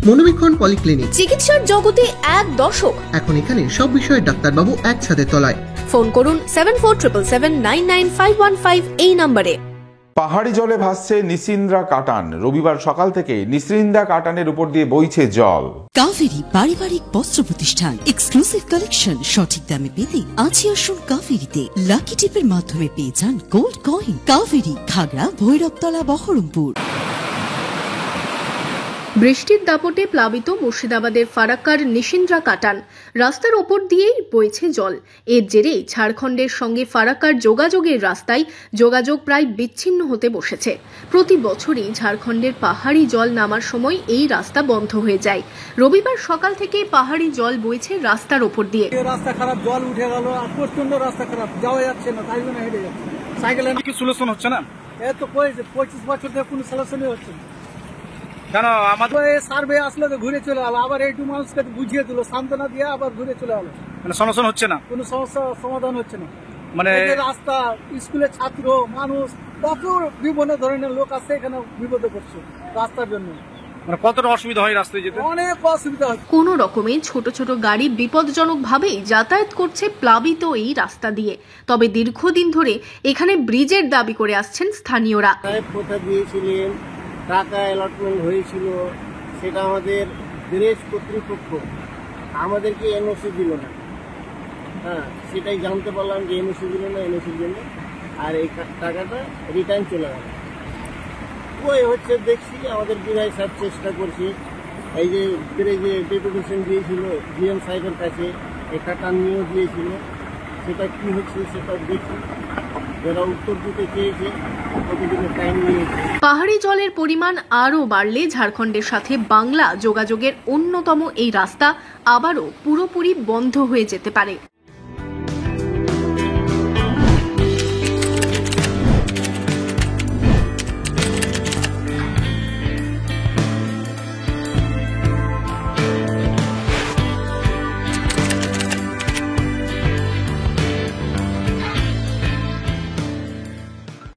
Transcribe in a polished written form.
মনোবীক্ষণ polyclinic, চিকিৎসার জগতে এক দশক। এখন এখানে সব বিষয়ে ডাক্তারবাবু এক ছাদের তলায়। ফোন করুন 7477799515 এই নম্বরে। পাহাড়ি জলে ভাসছে নিসিন্দ্রা কাটান। রবিবার সকাল থেকে নিসিন্দ্রা কাটানের উপর দিয়ে বইছে জল। কাভেরি পারিবারিক বস্ত্র প্রতিষ্ঠান, এক্সক্লুসিভ কালেকশন সঠিক দামে পেতে আজই আসুন কাভেরিতে। লাকি টিপের মাধ্যমে পেয়ে যান গোল্ড কয়েন। কাভেরি, খাগড়া, ভৈরবতলা, বহরমপুর। বৃষ্টির দাপটে প্লাবিত মুর্শিদাবাদের ফারাক্কার নিসিন্দ্রা কাটান। রাস্তার ওপর দিয়েই বইছে জল। এর জেরেই ঝাড়খণ্ডের সঙ্গে ফারাক্কার যোগাযোগের রাস্তায় যোগাযোগ প্রায় বিচ্ছিন্ন হতে বসেছে। প্রতি বছরই ঝাড়খণ্ডের পাহাড়ি জল নামার সময় এই রাস্তা বন্ধ হয়ে যায়। রবিবার সকাল থেকে পাহাড়ি জল বইছে রাস্তার ওপর দিয়ে। রাস্তা খারাপ, জল উঠে গেল, আর প্রচন্ড রাস্তা খারাপ, যাওয়া যাচ্ছে না, তাই জন্য হেঁটে যাচ্ছে। সাইকেল কি সলিউশন হচ্ছে না? এ তো 25 বছর ধরে কোনো সলিউশনই হচ্ছে না। কেন আমাদের সার্ভে আসলে তো ঘুরে চলে গেল, আবার এইটু মানুষকে বুঝিয়ে দিল, সান্ত্বনা দিয়ে আবার ঘুরে চলে গেল। মানে সলিউশন হচ্ছে না, কোনো সমস্যা সমাধান হচ্ছে না। মানে রাস্তা, স্কুলের ছাত্র, মানুষ, কত বিভিন্ন ধরনের লোক আছে এখানে বিপদে পড়ছে রাস্তার জন্য। মানে কতটা অসুবিধা হয় রাস্তায় যেতে? অনেক অসুবিধা হয়। কোনো রকমে ছোট ছোট গাড়ি বিপজ্জনকভাবেই যাতায়াত করছে প্লাবিত এই রাস্তা দিয়ে। তবে দীর্ঘদিন ধরে এখানে ব্রিজের দাবি করে আসছেন স্থানীয়রা। কোথা দিয়েছিলেন, টাকা অ্যালটমেন্ট হয়েছিল, সেটা আমাদের ব্রিজ কর্তৃপক্ষ আমাদেরকে এনওসি দিল না। সেটাই জানতে পারলাম যে এনওসি দিল না, এনওসির জন্য আর এই টাকাটা রিটার্ন চলে গেল। ওই হচ্ছে দেখছি আমাদের বিধায়ক সাহেব চেষ্টা করছে, এই যে ব্রিজে ডেপুটেশন দিয়েছিল জিএম সাহেবের কাছে, একটা টার্নিও দিয়েছিল, সেটা কি হচ্ছে সেটা দেখি। যারা উত্তর দিতে চেয়েছে প্রতিদিনের টাইম নিয়েছে। পাহাড়ি জলের পরিমাণ আরও বাড়লে ঝাড়খণ্ডের সাথে বাংলা যোগাযোগের অন্যতম এই রাস্তা আবারও পুরোপুরি বন্ধ হয়ে যেতে পারে।